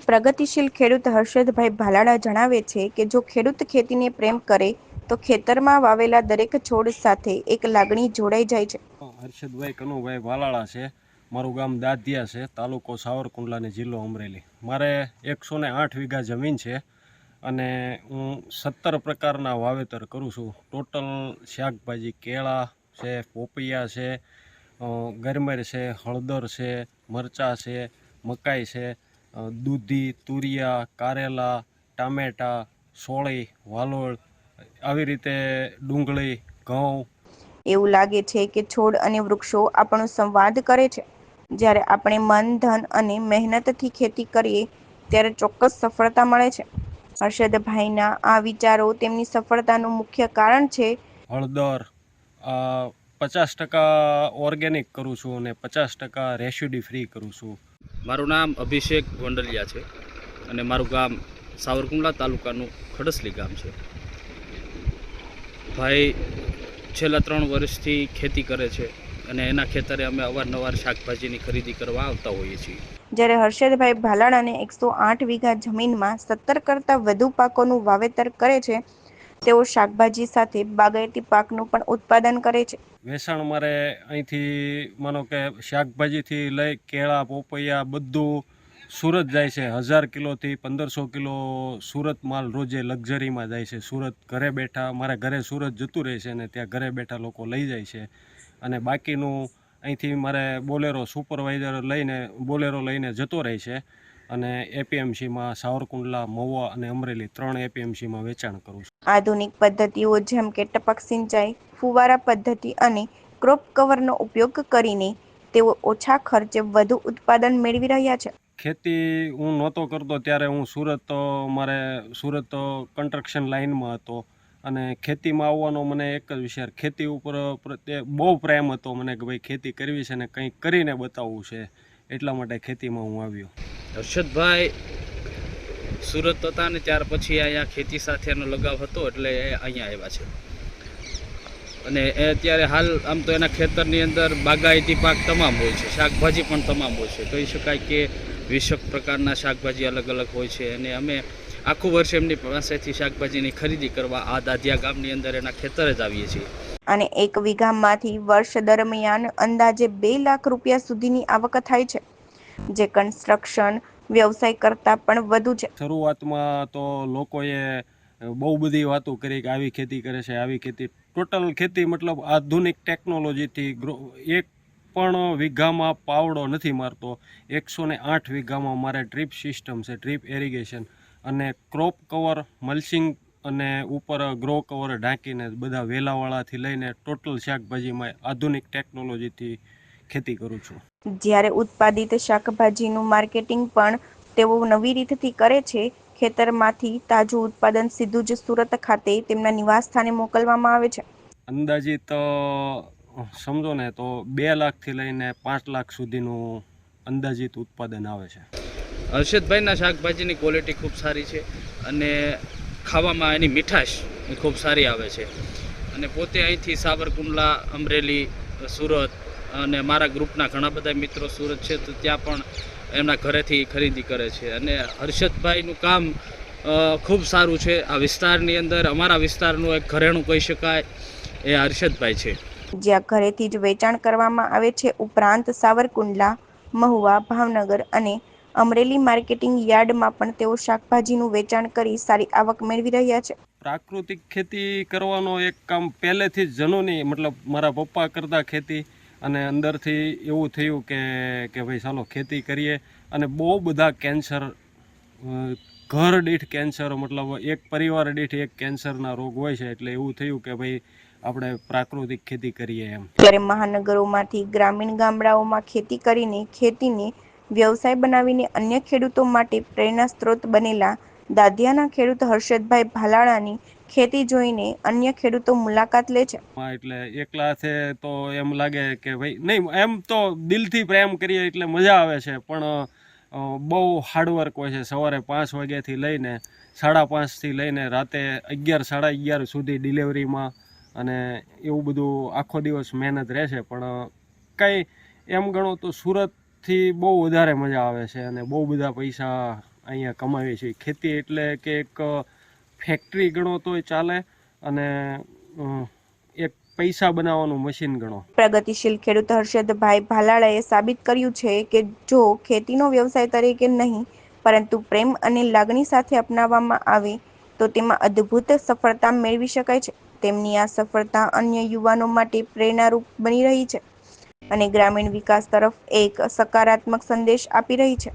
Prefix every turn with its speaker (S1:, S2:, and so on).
S1: પ્રગતિશીલ ખેડૂત હર્ષદભાઈ ભાલાળા જણાવે છે કે જો ખેડૂત ખેતીને પ્રેમ કરે તો ખેતરમાં વાવેલા દરેક છોડ સાથે એક લાગણી જોડાઈ જાય છે.
S2: હર્ષદભાઈ કનુભાઈ ભાલાળા છે. મારું ગામ દાધિયા છે, તાલુકો સાવરકુંડલા, જિલ્લો અમરેલી. મારે 108 વીઘા જમીન છે અને હું 17 પ્રકારના વાવેતર કરું છું. ટોટલ શાકભાજી કેળા છે, પોપૈયા છે, ગરમર છે, હળદર છે, મરચાં છે, મકાઈ છે, દૂધી, તુરિયા, કારેલા, ટામેટા, સોળી, વાલોળ, આવી રીતે ડુંગળી, ઘઉં.
S1: એવું લાગે છે કે છોડ અને વૃક્ષો આપણો સંવાદ કરે છે. જ્યારે આપણે મન, ધન અને મહેનતથી ખેતી કરીએ ત્યારે ચોક્કસ સફળતા મળે છે. હર્ષદભાઈના આ વિચારો તેમની સફળતાનું મુખ્ય કારણ છે.
S2: હળદર 50% ઓર્ગેનિક કરું છું અને 50% રેસિડ્યુ ફ્રી કરું છું.
S3: મારું નામ અભિષેક ગોંડલિયા છે અને મારું ગામ સાવરકુંડલા તાલુકાનું ખડસલી ગામ છે. ભાઈ છેલ્લા 3 વર્ષથી ખેતી કરે છે અને એના ખેતરે અમે અવારનવાર શાકભાજીની ખરીદી કરવા આવતા હોઈએ છીએ.
S1: જ્યારે હર્ષદભાઈ ભાલાળાને 108 વીઘા જમીનમાં 17 કરતાં વધુ પાકોનું વાવેતર કરે છે. તેઓ શાકભાજી સાથે બાગાયતી પાકનું પણ ઉત્પાદન કરે છે.
S2: વેચાણ મારે અહીંથી માનો કે શાકભાજીથી લઈ કેળા, પોપૈયા બધું સુરત જાય છે. 1000 કિલોથી 1500 કિલો સુરત માલ રોજે લક્ઝરીમાં જાય છે. સુરત ઘરે બેઠા, મારા ઘરે સુરત જતું રહે છે અને ત્યાં ઘરે બેઠા લોકો લઈ જાય છે. અને બાકીનું અહીંથી મારે બોલેરો સુપરવાઇઝર બોલેરો લઈને જતો રહે છે અને એપીએમસીમાં સાવરકુંડલા, મહુવા અને અમરેલી 3 એપીએમસીમાં વેચાણ કરું છું.
S1: આધુનિક પદ્ધતિઓ જેમ કે ટપક સિંચાઈ, ફુવારા પદ્ધતિ અને ક્રોપ કવરનો ઉપયોગ કરીને તેઓ ઓછા ખર્ચે વધુ ઉત્પાદન મેળવી રહ્યા છે.
S2: ખેતી હું નહોતો કરતો ત્યારે હું મારે સુરત કન્સ્ટ્રક્શન લાઇનમાં હતો અને ખેતીમાં આવવાનો મને એક જ વિચાર, ખેતી ઉપર પ્રત્યે બહુ પ્રેમ હતો મને કે ભાઈ ખેતી કરવી છે ને કંઈક કરીને બતાવવું છે. એટલા માટે ખેતીમાં હું આવ્યો.
S3: હર્ષદભાઈ સુરત હતા ને ત્યાર પછી અહીંયા ખેતી સાથેનો લગાવ હતો એટલે એ અહીંયા આવ્યા છે અને એ અત્યારે હાલ આમ તો એના ખેતરની અંદર બાગાયતી પાક તમામ હોય છે, શાકભાજી પણ તમામ હોય છે. કહી શકાય કે 20 પ્રકારના શાકભાજી અલગ અલગ હોય છે અને અમે આખું વર્ષ એમની પાસેથી શાકભાજીની ખરીદી કરવા આ દાધિયા ગામની અંદર એના ખેતરે જ આવીએ છીએ.
S1: અને 1 વીઘામાંથી વર્ષ દરમિયાન અંદાજે 2 લાખ રૂપિયા સુધીની આવક થાય છે, જે કન્સ્ટ્રક્શન વ્યવસાય કરતાં પણ વધુ છે.
S2: શરૂઆતમાં તો લોકોએ બહુ બધી વાતો કરી કે આવી ખેતી કરે છે, આવી ખેતી. ટોટલ ખેતી મતલબ આધુનિક ટેકનોલોજીથી એક પણ વીઘામાં પાવડો નથી મારતો. 108 વીઘામાં મારે ડ્રીપ સિસ્ટમ છે, ડ્રીપ એરિગેશન અને ક્રોપ કવર, મલ્ચિંગ અને ઉપર ગ્રો કવર ઢાંકીને બધા વેલાવાળાથી લઈને ટોટલ શાકભાજીમાં આધુનિક ટેકનોલોજીથી ખેતી કરું છું.
S1: જ્યારે ઉત્પાદિત શાકભાજીનું માર્કેટિંગ પણ તેઓ નવી રીતથી કરે છે. ખેતરમાંથી તાજું ઉત્પાદન સીધું જ સુરત ખાતે તેમના નિવાસસ્થાને મોકલવામાં આવે છે.
S2: અંદાજિત સમજો ને તો 2 લાખથી લઈને 5 લાખ સુધીનું અંદાજિત ઉત્પાદન આવે છે.
S3: હર્ષદભાઈના શાકભાજીની ક્વોલિટી ખૂબ સારી છે અને ખાવામાં એની મીઠાશ એ ખૂબ સારી આવે છે અને પોતે અહીંથી સાવરકુંડલા, અમરેલી, સુરત અને મારા ગ્રુપના ઘણા બધા મિત્રો સુરત છે તો ત્યાં પણ એમના ઘરેથી ખરીદી કરે છે અને હર્ષદભાઈનું કામ ખૂબ સારું છે. આ વિસ્તારની અંદર અમારા વિસ્તારનું એક ઘરેણું કહી શકાય એ હર્ષદભાઈ છે.
S1: જ્યાં ઘરેથી જ વેચાણ કરવામાં આવે છે. ઉપરાંત સાવરકુંડલા, મહુવા, ભાવનગર અને અમરેલી માર્કેટિંગ યાર્ડમાં પણ તેઓ શાકભાજીનું વેચાણ કરી સારી આવક મેળવી રહ્યા છે.
S2: પ્રાકૃતિક ખેતી કરવાનો એક કામ પહેલેથી જ જનોની, મતલબ મારા પપ્પા કરતા ખેતી અને અંદરથી એવું થયું કે ભાઈ ચાલો ખેતી કરીએ. અને બહુ બધા કેન્સર, ઘર દીઠ કેન્સર, મતલબ એક પરિવાર દીઠ એક કેન્સરના રોગ હોય છે એટલે એવું થયું કે ભાઈ આપણે પ્રાકૃતિક ખેતી કરીએ એમ.
S1: ત્યારે મહાનગરોમાંથી ગ્રામીણ ગામડાઓમાં ખેતી કરીને ખેતીને વ્યવસાય બનાવીને અન્ય ખેડૂતો માટે પ્રેરણા સ્ત્રોત બનેલા દાધિયાના ખેડૂત હર્ષદભાઈ ભાલાળાની ખેતી જોઈને અન્ય ખેડૂતો મુલાકાત લે છે.
S2: એટલે એકલા છે તો એમ લાગે કે ભાઈ નહીં, એમ તો દિલથી પ્રેમ કરીએ એટલે મજા આવે છે, પણ બહુ હાર્ડવર્ક હોય છે. સવારે 5 વાગ્યાથી લઈને 5:30થી લઈને રાતે 11, 11:30 સુધી ડિલિવરીમાં અને એવું બધું આખો દિવસ મહેનત રહેશે. પણ કંઈ એમ ગણો તો સુરતથી બહુ વધારે મજા આવે છે અને બહુ બધા પૈસા અહીંયા કમાવીએ છીએ. ખેતી એટલે કે એક ફેક્ટરી ગણો તોય ચાલે અને એક પૈસા બનાવવાનું મશીન ગણો.
S1: પ્રગતિશીલ ખેડૂત હર્ષદભાઈ ભાલાળાએ સાબિત કર્યું છે કે જો ખેતીનો વ્યવસાય તરીકે નહીં પરંતુ પ્રેમ અને લાગણી સાથે અપનાવવામાં આવે તો તેમાં અદ્ભુત સફળતા મેળવી શકાય છે. તેમની આ સફળતા અન્ય યુવાનો માટે પ્રેરણારૂપ બની રહી છે અને ગ્રામીણ વિકાસ તરફ એક સકારાત્મક સંદેશ આપી રહી છે.